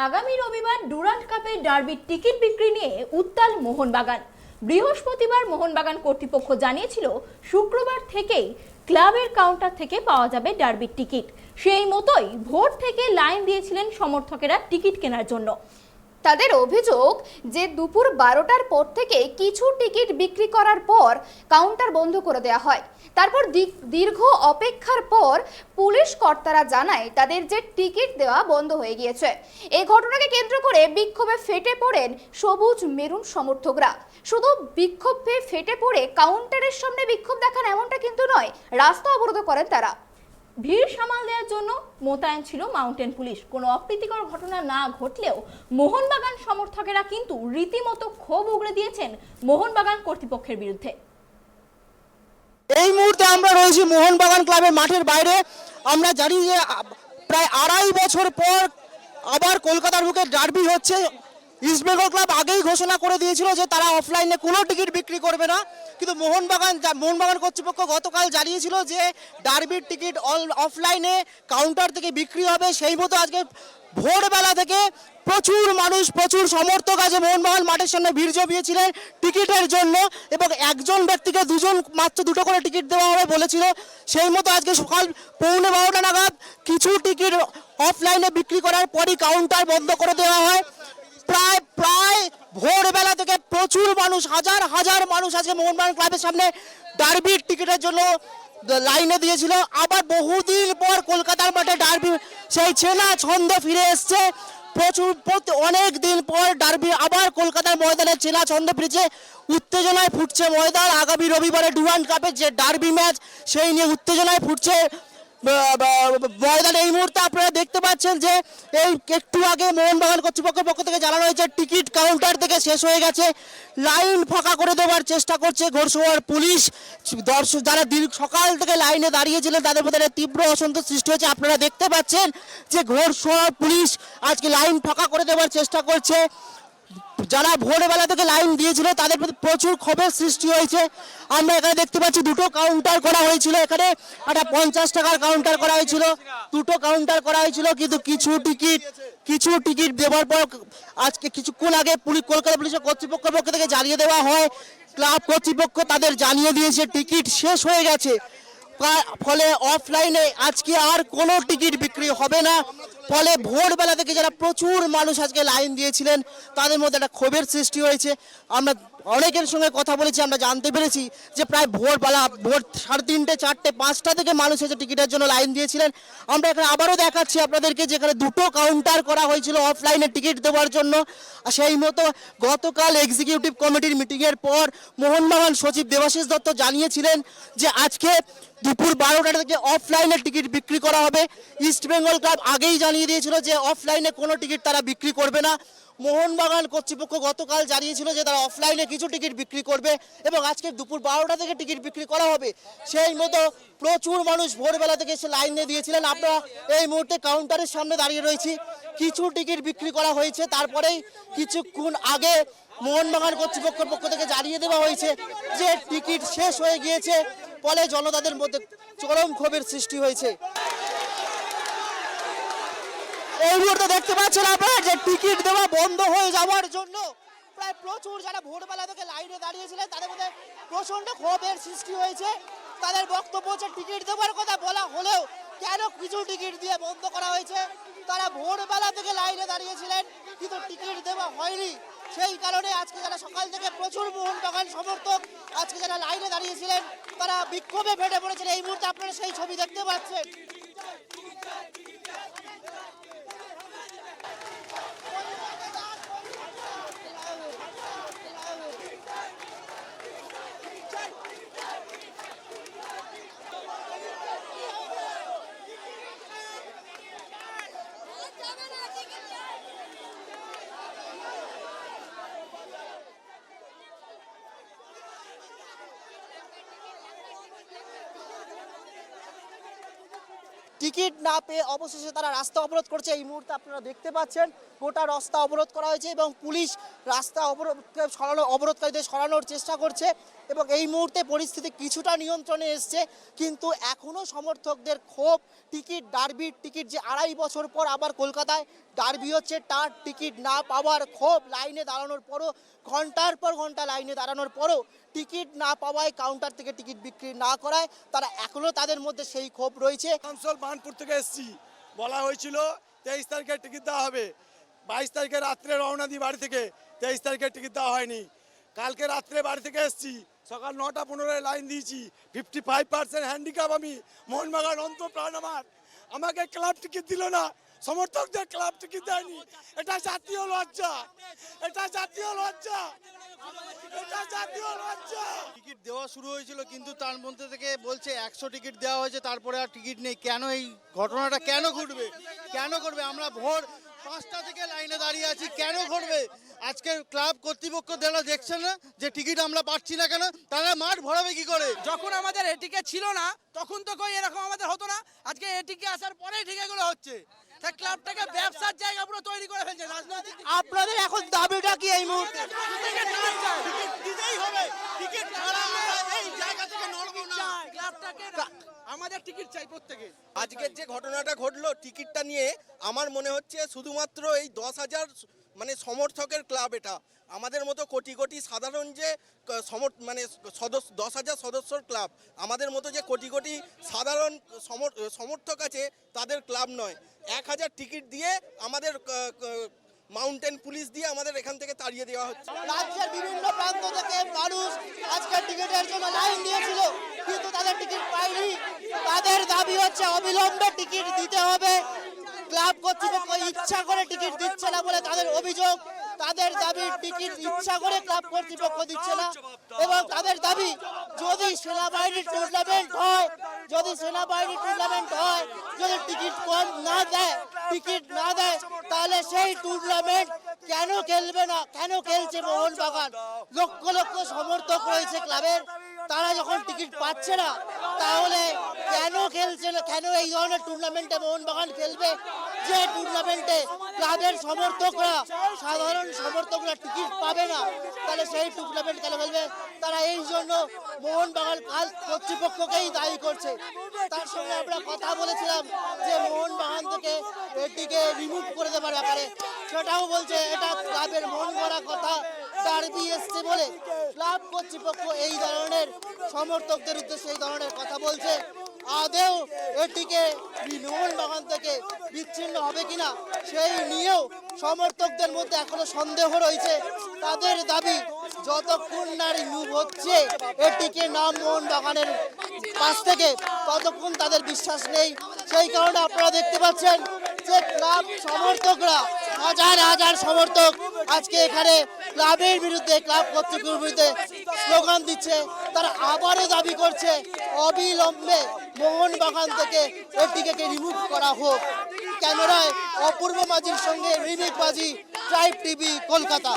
আগামী রবিবার ডুরান্ড কাপের ডার্বির টিকিট বিক্রি নিয়ে উত্তাল মোহনবাগান। বৃহস্পতিবার মোহনবাগান কর্তৃপক্ষ জানিয়েছিল শুক্রবার থেকেই ক্লাবের কাউন্টার থেকে পাওয়া যাবে ডার্বির টিকিট। সেই মতোই ভোর থেকে লাইন দিয়েছিলেন সমর্থকেরা টিকিট কেনার জন্য। তাদের অভিযোগ যে দুপুর 12টার পর থেকে কিছু টিকিট বিক্রি করার পর কাউন্টার বন্ধ করে দেওয়া হয়। তারপর দীর্ঘ অপেক্ষার পর পুলিশ কর্তারা জানায় তাদের যে টিকিট দেওয়া বন্ধ হয়ে গিয়েছে। এই ঘটনাকে কেন্দ্র করে বিক্ষোভে ফেটে পড়েন সবুজ মেরুন সমর্থকরা। শুধু বিক্ষোভে ফেটে পড়ে কাউন্টারের সামনে বিক্ষোভ দেখান এমনটা কিন্তু নয়, রাস্তা অবরোধ করেন তারা। ভিড় সামাল দেওয়ার জন্য মোতায়েন ছিল মাউন্টেন পুলিশ। কোনো অপ্রীতিকর ঘটনা না ঘটলেও মোহনবাগান সমর্থকেরা কিন্তু রীতিমতো ক্ষোভ উগড়ে দিয়েছেন মোহনবাগান কর্তৃপক্ষের বিরুদ্ধে। এই মুহূর্তে আমরা রয়েছি মোহনবাগান ক্লাবের মাঠের বাইরে। আমরা জানি যে প্রায় 2.5 বছর পর আবার কলকাতার বুকে ডার্বি হচ্ছে। ইস্টবেঙ্গল ক্লাব আগেই ঘোষণা করে দিয়েছিল যে তারা অফলাইনে কোনো টিকিট বিক্রি করবে না, কিন্তু মোহনবাগান কর্তৃপক্ষ গতকাল জানিয়েছিল যে ডার্বির টিকিট অফলাইনে কাউন্টার থেকে বিক্রি হবে। সেই মতো আজকে ভোরবেলা থেকে প্রচুর মানুষ, প্রচুর সমর্থক আছে মোহনবাগান মাঠের সামনে ভিড় জমিয়েছিলেন টিকিটের জন্য, এবং একজন ব্যক্তিকে মাত্র দুটো করে টিকিট দেওয়া হবে বলেছিল। সেই মতো আজকে সকাল 12:15 নাগাদ কিছু টিকিট অফলাইনে বিক্রি করার পরই কাউন্টার বন্ধ করে দেওয়া হয়। প্রায় ভোরবেলা থেকে প্রচুর মানুষ, হাজার হাজার মানুষ আজকে মোহনবাগান ক্লাবের সামনে ডার্বির টিকিটের জন্য লাইনে দিয়েছিল। আবার বহুদিন পর কলকাতার মাঠে ডার্বি সেই চেনা ছন্দ ফিরে এসছে। অনেক দিন পর ডার্বি আবার কলকাতার ময়দানে চেনা ছন্দ ফিরেছে। উত্তেজনায় ফুটছে ময়দান। আগামী রবিবারে ডুরান্ড কাপের যে ডার্বি ম্যাচ, সেই নিয়ে উত্তেজনায় ফুটছে ময়দানে। এই মুহূর্তে আপনারা দেখতে পাচ্ছেন যে এই একটু আগে মোহনবাগান কর্তৃপক্ষের পক্ষ থেকে জানানো হয়েছে টিকিট কাউন্টার থেকে শেষ হয়ে গেছে। লাইন ফাঁকা করে দেওয়ার চেষ্টা করছে ঘোড়সওয়ার পুলিশ। দর্শক যারা সকাল থেকে লাইনে দাঁড়িয়েছিলেন তাদের মধ্যে তীব্র অসন্তোষ সৃষ্টি হয়েছে। আপনারা দেখতে পাচ্ছেন যে ঘোড়সওয়ার পুলিশ আজকে লাইন ফাঁকা করে দেওয়ার চেষ্টা করছে। যারা ভোরবেলা থেকে লাইন দিয়েছিল তাদের প্রতি প্রচুর ক্ষোভের সৃষ্টি হয়েছে। আমরা এখানে দেখতে পাচ্ছি দুটো কাউন্টার করা হয়েছিল। এখানে একটা 50 টাকার কাউন্টার করা হয়েছিল, দুটো কাউন্টার করা হয়েছিল, কিন্তু কিছু টিকিট দেওয়ার পর আজকে কিছুক্ষণ আগে কলকাতা পুলিশের কর্তৃপক্ষের পক্ষ থেকে জানিয়ে দেওয়া হয়, ক্লাব কর্তৃপক্ষ তাদের জানিয়ে দিয়েছে টিকিট শেষ হয়ে গেছে। ফলে অফলাইনে আজকে আর কোনো টিকিট বিক্রি হবে না। ফলে ভোরবেলা থেকে যারা প্রচুর মানুষ আজকে লাইন দিয়েছিলেন তাদের মধ্যে একটা ক্ষোভের সৃষ্টি হয়েছে। আমরা অনেকের সঙ্গে কথা বলেছি, আমরা জানতে পেরেছি যে প্রায় ভোর 3:30, 4টে, 5টা থেকে মানুষ এসে টিকিটের জন্য লাইন দিয়েছিলেন। আমরা এখানে আবারও দেখাচ্ছি আপনাদেরকে যেখানে দুটো কাউন্টার করা হয়েছিল অফলাইনে টিকিট দেওয়ার জন্য। সেই মতো গতকাল এক্সিকিউটিভ কমিটির মিটিংয়ের পর মোহনবাগান সচিব দেবাশিস দত্ত জানিয়েছিলেন যে আজকে দুপুর 12টা থেকে অফলাইনে টিকিট বিক্রি করা হবে। ইস্টবেঙ্গল ক্লাব আগেই জানিয়ে দিয়েছিল যে অফলাইনে কোনো টিকিট তারা বিক্রি করবে না। মোহনবাগান কর্তৃপক্ষ গতকাল জানিয়েছিল যে তারা অফলাইনে কিছু টিকিট বিক্রি করবে এবং আজকে দুপুর 12টা থেকে টিকিট বিক্রি করা হবে। সেই মতো প্রচুর মানুষ ভোরবেলা থেকে এসে লাইনে দিয়েছিলেন। আমরা এই মুহূর্তে কাউন্টারের সামনে দাঁড়িয়ে রয়েছি। কিছু টিকিট বিক্রি করা হয়েছে, তারপরেই কিছুক্ষণ আগে মোহনবাগান কর্তৃপক্ষের পক্ষ থেকে জানিয়ে দেওয়া হয়েছে যে টিকিট শেষ হয়ে গিয়েছে। ফলে জনতাদের মধ্যে চরম ক্ষোভের সৃষ্টি হয়েছে। এই মুহূর্তে দেখতে পাচ্ছেন আপনারা যে টিকিট দেওয়া বন্ধ হয়ে যাওয়ার জন্য প্রায় প্রচুর যারা ভোরবেলা থেকে লাইনে দাঁড়িয়েছিলেন তাদের মধ্যে প্রচন্ড ক্ষোভের সৃষ্টি হয়েছে। তাদের বক্তব্য হচ্ছে টিকিট দেওয়ার কথা বলা হলেও কেন কিছু টিকিট দিয়ে বন্ধ করা হয়েছে। তারা ভোরবেলা থেকে লাইনে দাঁড়িয়েছিলেন কিন্তু টিকিট দেওয়া হয়নি। সেই কারণে আজকে যারা সকাল থেকে প্রচুর মোহনবাগান সমর্থক আজকে যারা লাইনে দাঁড়িয়েছিলেন তারা বিক্ষোভে ফেটে পড়েছেন। এই মুহূর্তে আপনারা সেই ছবি দেখতে পাচ্ছেন। টিকিট না পেয়ে অবশেষে তারা রাস্তা অবরোধ করছে। এই মুহূর্তে আপনারা দেখতে পাচ্ছেন গোটা রাস্তা অবরোধ করা হয়েছে এবং পুলিশ রাস্তা অবরোধকারীদের সরানোর চেষ্টা করছে। এবং এই মুহূর্তে পরিস্থিতি কিছুটা নিয়ন্ত্রণে এসছে, কিন্তু এখনও সমর্থকদের ক্ষোভ ডার্বির টিকিট যে 2.5 বছর পর আবার কলকাতায় ডার্বি হচ্ছে তার টিকিট না পাওয়ার ক্ষোভ। লাইনে দাঁড়ানোর পরও ঘন্টার পর ঘন্টা লাইনে দাঁড়ানোর পরও টিকিট না পাওয়ায়, কাউন্টার থেকে টিকিট বিক্রি না করায় তারা এখনও তাদের মধ্যে সেই ক্ষোভ রয়েছে। আসানসোল বার্নপুর থেকে এসেছি, বলা হয়েছিল 23 তারিখে টিকিট দেওয়া হবে, 22 তারিখে রাত্রে রওনা দিই বাড়ি থেকে, 23 তারিখে টিকিট দেওয়া হয়নি। কালকে রাত্রে বাড়ি থেকে এসেছি, সকাল 9টা 15 লাইন দিয়েছি, 55% হ্যান্ডিক্যাপ আমি, মোহনবাগান অন্তপ্রাণ আমার, আমাকে ক্লাব টিকিট দিল না, সমর্থকদের ক্লাব টিকিট দেয়নি। এটা জাতীয় লজ্জা, এটা জাতীয় লজ্জা, এটা জাতীয় লজ্জা। টিকিট দেওয়া শুরু হয়েছিল, কিন্তু তার মধ্যে থেকে বলছে 100 টিকিট দেওয়া হয়েছে, তারপরে আর টিকিট নেই। কেন এই ঘটনাটা কেন ঘটবে? কেন ঘটবে? আমরা ভোর 5টা থেকে লাইনে দাঁড়িয়ে আছি, কেন ঘটবে? আজকে ক্লাব কর্তৃপক্ষ যারা দেখছে না যে টিকিট আমরা পাচ্ছি না কেন, তারা মাঠ ভরাবে কি করে? যখন আমাদের এটিকে ছিল না তখন তো কই এরকম আমাদের হতো না, আজকে এটিকে আসার পরেই ঠিকাগুলো হচ্ছে। তাই ক্লাবটাকে ব্যবসার জায়গা পুরো তৈরি করে ফেলছে রাজনৈতিক। আপনাদের এখন দাবিটা কি এই মুহূর্তে? টিকিট দিতেই হবে, টিকিট ছাড়া আমরা এই জায়গা থেকে নড়বো না। ক্লাবটাকে আমাদের টিকিট চাই প্রত্যেকে। আজকের যে ঘটনাটা ঘটলো টিকিটটা নিয়ে, আমার মনে হচ্ছে শুধুমাত্র এই 10,000 মানে সমর্থকের ক্লাব এটা। আমাদের মতো কোটি কোটি সাধারণ যে মানে 10,000 সদস্যর ক্লাব, আমাদের মতো যে কোটি কোটি সাধারণ সমর্থক আছে তাদের ক্লাব নয়। 1000 টিকিট দিয়ে আমাদের মাউন্টেন পুলিশ দিয়ে আমাদের এখান থেকে তাড়িয়ে দেওয়া হচ্ছে। রাজ্যের বিভিন্ন প্রান্ত থেকে মানুষ আজকের টিকিটের জন্য লাইন দিয়েছিল, কিন্তু তাদের টিকিট পায়নি। তাদের দাবি হচ্ছে অবিলম্বে টিকিট দিতে হবে। ক্লাব কর্তৃপক্ষ ইচ্ছা করে টিকিট দিচ্ছে না বলে তাদের অভিযোগ। তাদের দাবি টিকিট ইচ্ছা করে ক্লাব কর্তৃপক্ষ দিচ্ছে না, এবং তাদের দাবি যদি সেনাবাহিনীর টুর্নামেন্ট হয়, যদি টিকিট কম না দেয়, তাহলে সেই টুর্নামেন্ট কেন খেলবে না? কেন খেলছে মোহনবাগান? লক্ষ লক্ষ সমর্থক রয়েছে ক্লাবের, তারা যখন টিকিট পাচ্ছে না তাহলে কেন খেলছে না? কেন এই ধরনের টুর্নামেন্টে মোহনবাগান খেলবে, যে টুর্নামেন্টে ক্লাবের সমর্থকরা, সাধারণ সমর্থকরা টিকিট পাবে না? তাহলে সেই টুর্নামেন্ট কেন খেলবে? তারা এই জন্য মোহনবাগান কর্তৃপক্ষকেই দায়ী করছে। তার সঙ্গে আমরা কথা বলেছিলাম যে মোহনবাগান থেকে এটিকে রিমুভ করে দেওয়ার ব্যাপারে, সেটাও বলছে এটা ক্লাবের মন গড়া কথা, ডার্বি এসছে বলে। ক্লাব কর্তৃপক্ষ এই ধরনের সমর্থকদের উদ্দেশ্যে এই ধরনের কথা বলছে। আদেও এটিকে মোহনবাগান থেকে বিচ্ছিন্ন হবে কিনা সেই নিয়েও সমর্থকদের মধ্যে এখনো সন্দেহ রয়েছে। তাদের দাবি যতক্ষণ না রিমুভ হচ্ছে এটিকে নাম মোহনবাগানের পাশ থেকে, ততক্ষণ তাদের বিশ্বাস নেই। সেই কারণে আপনারা দেখতে পাচ্ছেন যে ক্লাব সমর্থকরা, হাজার হাজার সমর্থক আজকে এখানে ক্লাবের বিরুদ্ধে, ক্লাব কর্তৃপক্ষের বিরুদ্ধে স্লোগান দিচ্ছে। তারা আবারও দাবি করছে অবিলম্বে মোহনবাগান থেকে এটিকে রিমুভ করা হোক। ক্যামেরায় অপূর্ব মাঝির সঙ্গে রিমিক মাঝি, ট্রাইব টিভি, কলকাতা।